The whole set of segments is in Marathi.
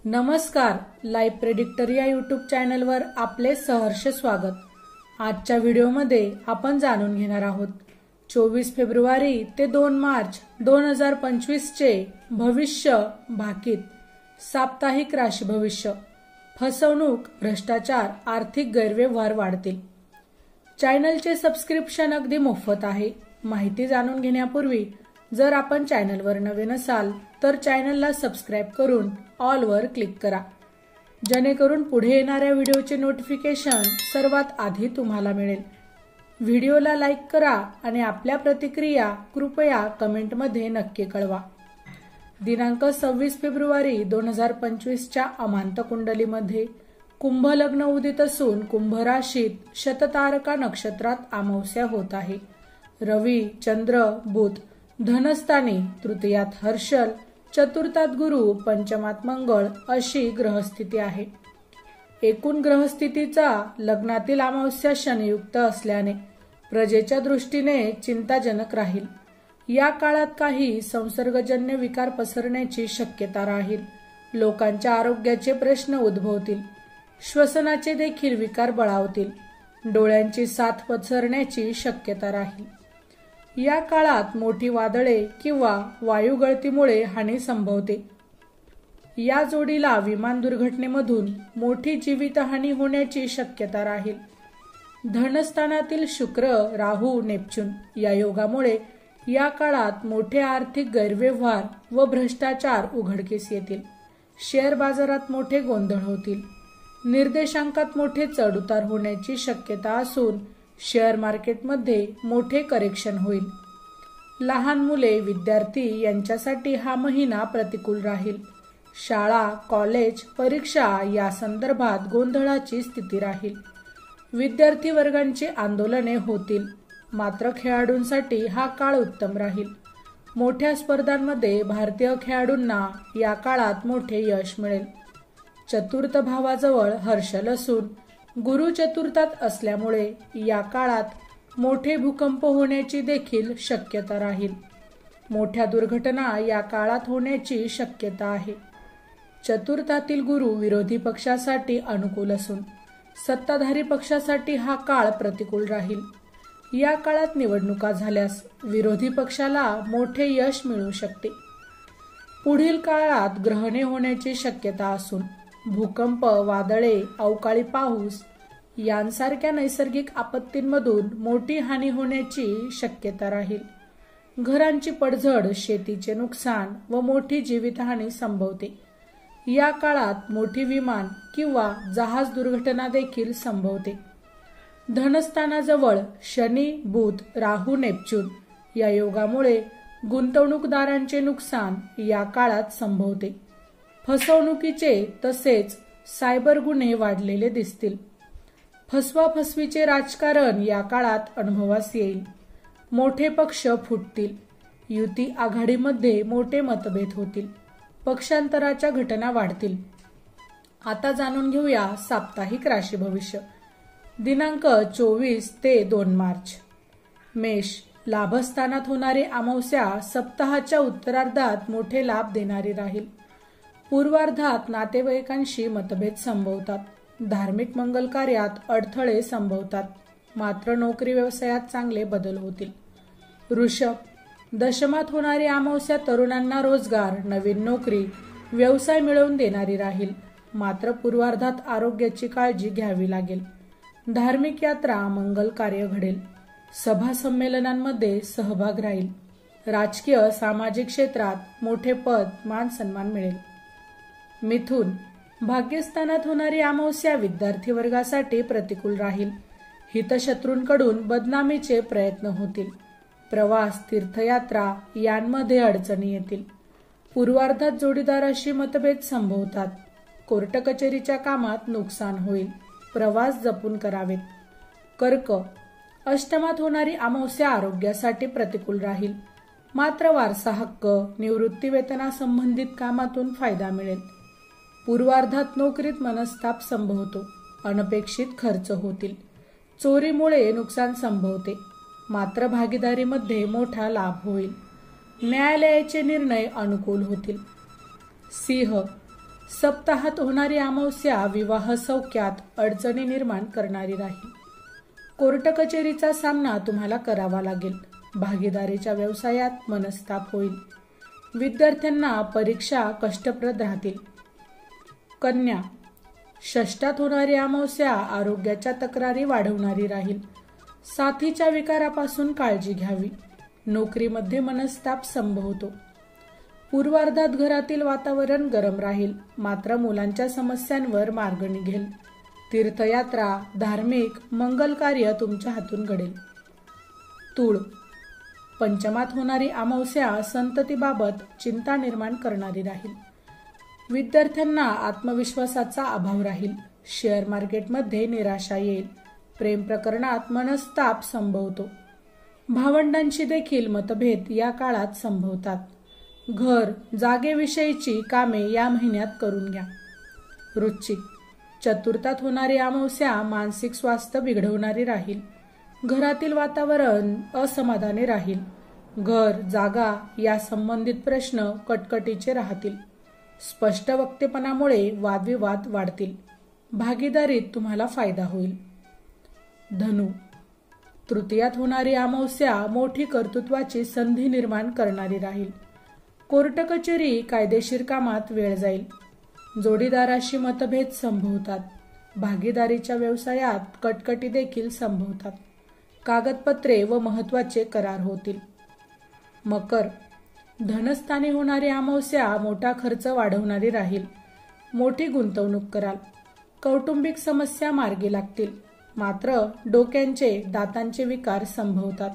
नमस्कार, लाईव्ह प्रेडिक्टर या यूट्यूब चॅनलवर आपले सहर्ष स्वागत। आजच्या व्हिडिओमध्ये आपण जाणून घेणार आहोत 24 फेब्रुवारी ते 2 मार्च 2025 चे भविष्य भाकीत साप्ताहिक राशी भविष्य। फसवणूक, भ्रष्टाचार, आर्थिक गैरव्यवहार वाढतील। चॅनलचे सबस्क्रिप्शन अगदी मोफत आहे। माहिती जाणून घेण्यापूर्वी जर आपण चॅनलवर नवीन असाल तर चॅनलला सबस्क्राइब करून ऑल वर क्लिक करा, जेणेकरून पुढे येणाऱ्या व्हिडिओचे नोटिफिकेशन सर्वात आधी तुम्हाला मिळेल। व्हिडिओला लाईक करा आणि आपल्या प्रतिक्रिया कृपया कमेंटमध्ये नक्की कळवा। दिनांक 26 फेब्रुवारी 2025 च्या अमांत कुंडलीमध्ये कुंभ लग्न उदित असून कुंभ राशीत शततारका नक्षत्रात अमावस्या होत आहे। रवी, चंद्र, बुध धनस्थानी, तृतीयात हर्षल, चतुर्थात गुरु, पंचमात मंगळ अशी ग्रहस्थिती आहे। एकूण ग्रहस्थितीचा लग्नातील अमावस्या शनियुक्त असल्याने प्रजेच्या दृष्टीने चिंताजनक राहील। या काळात काही संसर्गजन्य विकार पसरण्याची शक्यता राहील। लोकांच्या आरोग्याचे प्रश्न उद्भवतील। श्वसनाचे देखील विकार बळावतील। डोळ्यांची साथ पसरण्याची शक्यता राहील। या काळात मोठी वादळे किंवा वायुगळतीमुळे हानी संभवते। या जोडीला विमान दुर्घटनेमधून मोठी जीवितहानी होण्याची शक्यता राहील। धनस्थानातील शुक्र, राहू, नेपच्यून या योगामुळे या काळात मोठे आर्थिक गैरव्यवहार व भ्रष्टाचार उघडकीस येतील। शेअर बाजारात मोठे गोंधळ होतील। निर्देशांकात मोठे चढउतार होण्याची शक्यता असून शेअर मार्केटमध्ये मोठे करेक्शन होईल। लहान मुले, विद्यार्थी यांच्यासाठी हा महिना प्रतिकूल राहील। शाळा, कॉलेज, परीक्षा या संदर्भात गोंधळाची स्थिती राहील। विद्यार्थी वर्गांची आंदोलने होतील। मात्र खेळाडूंसाठी हा काळ उत्तम राहील। मोठ्या स्पर्धांमध्ये भारतीय खेळाडूंना या काळात मोठे यश मिळेल। चतुर्थ भावाजवळ हर्षल असून गुरु चतुर्थात असल्यामुळे या काळात मोठे भूकंप होण्याची देखील शक्यता राहील। मोठ्या दुर्घटना या काळात होण्याची शक्यता आहे। चतुर्थातील गुरु विरोधी पक्षासाठी अनुकूल असून सत्ताधारी पक्षासाठी हा काळ प्रतिकूल राहील। या काळात निवडणुका झाल्यास विरोधी पक्षाला मोठे यश मिळू शकते। पुढील काळात ग्रहणे होण्याची शक्यता असून भूकंप, वादळे, अवकाळी पाऊस यांसारख्या नैसर्गिक आपत्तींमधून मोठी हानी होण्याची शक्यता राहील। घरांची पडझड, शेतीचे नुकसान व मोठी जीवितहानी संभवते। या काळात मोठी विमान किंवा जहाज दुर्घटना देखील संभवते। धनस्थानाजवळ शनी, बुध, राहू, नेपच्यून या योगामुळे गुंतवणूकदारांचे नुकसान या काळात संभवते। फसवणुकीचे तसेच सायबर गुन्हे वाढलेले दिसतील। फसवाफसवीचे राजकारण या काळात अनुभवास येईल। मोठे पक्ष फुटतील। युती आघाडीमध्ये मोठे मतभेद होतील। पक्षांतराच्या घटना वाढतील। आता जाणून घेऊया साप्ताहिक राशी भविष्य दिनांक 24 ते 2 मार्च। मेष, लाभस्थानात होणारी अमावस्या सप्ताहाच्या उत्तरार्धात मोठे लाभ देणारी राहील। पूर्वार्धात नातेवाईकांशी मतभेद संभवतात। धार्मिक मंगल कार्यात अडथळे संभवतात। मात्र नोकरी व्यवसायात चांगले बदल होतील। वृषभ, दशमात होणारी अमावस्या तरुणांना रोजगार, नवीन नोकरी, व्यवसाय मिळवून देणारी राहील। मात्र पूर्वार्धात आरोग्याची काळजी घ्यावी लागेल। धार्मिक यात्रा, मंगल कार्य घडेल। सभा संमेलनांमध्ये सहभाग राहील। राजकीय, सामाजिक क्षेत्रात मोठे पद, मान सन्मान मिळेल। मिथुन, भाग्यस्थानात होणारी अमावस्या विद्यार्थी वर्गासाठी प्रतिकूल राहील। हितशत्रूंकडून बदनामीचे प्रयत्न होतील। प्रवास, तीर्थयात्रा यांमध्ये अडचणी येतील। पूर्वार्धात जोडीदाराशी मतभेद संभवतात। कोर्ट कचेरीच्या कामात नुकसान होईल। प्रवास जपून करावेत। कर्क, अष्टमात होणारी अमावस्या आरोग्यासाठी प्रतिकूल राहील। मात्र वारसा हक्क, निवृत्ती वेतनासंबंधित कामातून फायदा मिळेल। पूर्वार्धात नोकरीत मनस्ताप संभवतो। अनपेक्षित खर्च होतील। चोरीमुळे नुकसान संभवते। मात्र भागीदारीमध्ये मोठा लाभ होईल। न्यायालयाचे निर्णय अनुकूल होतील। सिंह, सप्ताहात होणारी अमावस्या विवाह सौख्यात अडचणी निर्माण करणारी राहील. कोर्ट कचेरीचा सामना तुम्हाला करावा लागेल. भागीदारीच्या व्यवसायात मनस्ताप होईल. विद्यार्थ्यांना परीक्षा कष्टप्रद राहतील. कन्या, षष्ठात होणारी अमावस्या आरोग्याच्या तक्रारी वाढवणारी राहील. साथीच्या विकारापासून काळजी घ्यावी. नोकरीमध्ये मनस्ताप संभवतो. पूर्वार्धात घरातील वातावरण गरम राहील, मात्र मुलांच्या समस्यांवर मार्ग निघेल. तीर्थयात्रा, धार्मिक, मंगल कार्य तुमच्या हातून घडेल. तूळ, पंचमात होणारी अमावस्या संततीबाबत चिंता निर्माण करणारी राहील. विद्यार्थ्यांना आत्मविश्वासाचा अभाव राहील. शेअर मार्केटमध्ये निराशा येईल. प्रेम प्रकरणात मनस्ताप संभवतो. भावंडांशी देखील मतभेद या काळात संभवतात. घर, जागेविषयीची कामे या महिन्यात करून घ्या. वृश्चिक, चतुर्थात होणारी अमावस्या मानसिक स्वास्थ्य बिघडवणारी राहील. घरातील वातावरण असमाधानी राहील. घर, जागा या संबंधित प्रश्न कटकटीचे राहतील. स्पष्ट वक्तेपणामुळे वादविवाद वाढतील. भागीदारीत तुम्हाला फायदा होईल. धनु, तृतीयात होणारी अमावस्या मोठी कर्तृत्वाची संधी निर्माण करणारी राहील. कोर्ट कचेरी, कायदेशीर कामात वेळ जाईल. जोडीदाराशी मतभेद संभवतात. भागीदारीच्या व्यवसायात कटकटी देखील संभवतात. कागदपत्रे व महत्त्वाचे करार होतील. मकर, धनस्थानी होणारी अमावस्या मोठा खर्च वाढवणारी राहील. मोठी गुंतवणूक कराल. कौटुंबिक समस्या मार्गी लागतील, मात्र डोक्यांचे, दातांचे विकार संभवतात.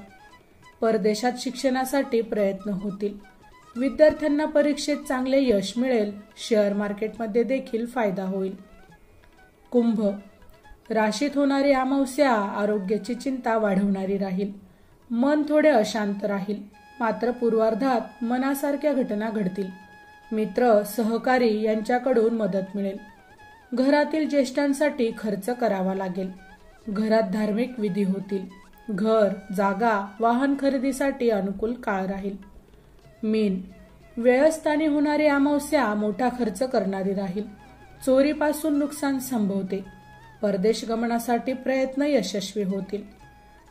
परदेशात शिक्षणासाठी प्रयत्न होतील. विद्यार्थ्यांना परीक्षेत चांगले यश मिळेल. शेअर मार्केटमध्ये देखील फायदा होईल. कुंभ, राशीत होणारी अमावस्या आरोग्याची चिंता वाढवणारी राहील. मन थोडे अशांत राहील, मात्र पूर्वार्धात मनासारख्या घटना घडतील. मित्र, सहकारी यांच्याकडून मदत मिळेल. घरातील ज्येष्ठांसाठी खर्च करावा लागेल. घरात धार्मिक विधी होतील. घर, जागा, वाहन खरेदीसाठी अनुकूल काळ राहील. मीन, व्ययस्थानी होणारी अमावस्या मोठा खर्च करणारी राहील. चोरीपासून नुकसान संभवते. परदेश गमनासाठी प्रयत्न यशस्वी होतील.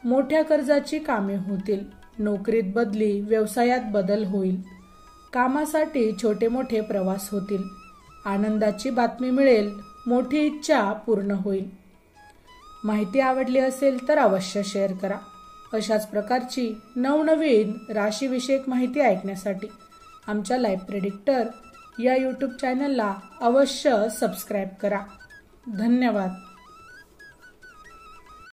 मोठ्या कर्जाची कामे होतील. नोकरीत बदली, व्यवसायात बदल होईल. कामासाठी छोटे मोठे प्रवास होतील. आनंदाची बातमी मिळेल. मोठी इच्छा पूर्ण होईल. माहिती आवडली असेल तर अवश्य शेअर करा. अशाच प्रकारची नवनवीन राशीविषयक माहिती ऐकण्यासाठी आमच्या लाईव्ह प्रेडिक्टर या यूट्यूब चॅनलला अवश्य सबस्क्राईब करा. धन्यवाद.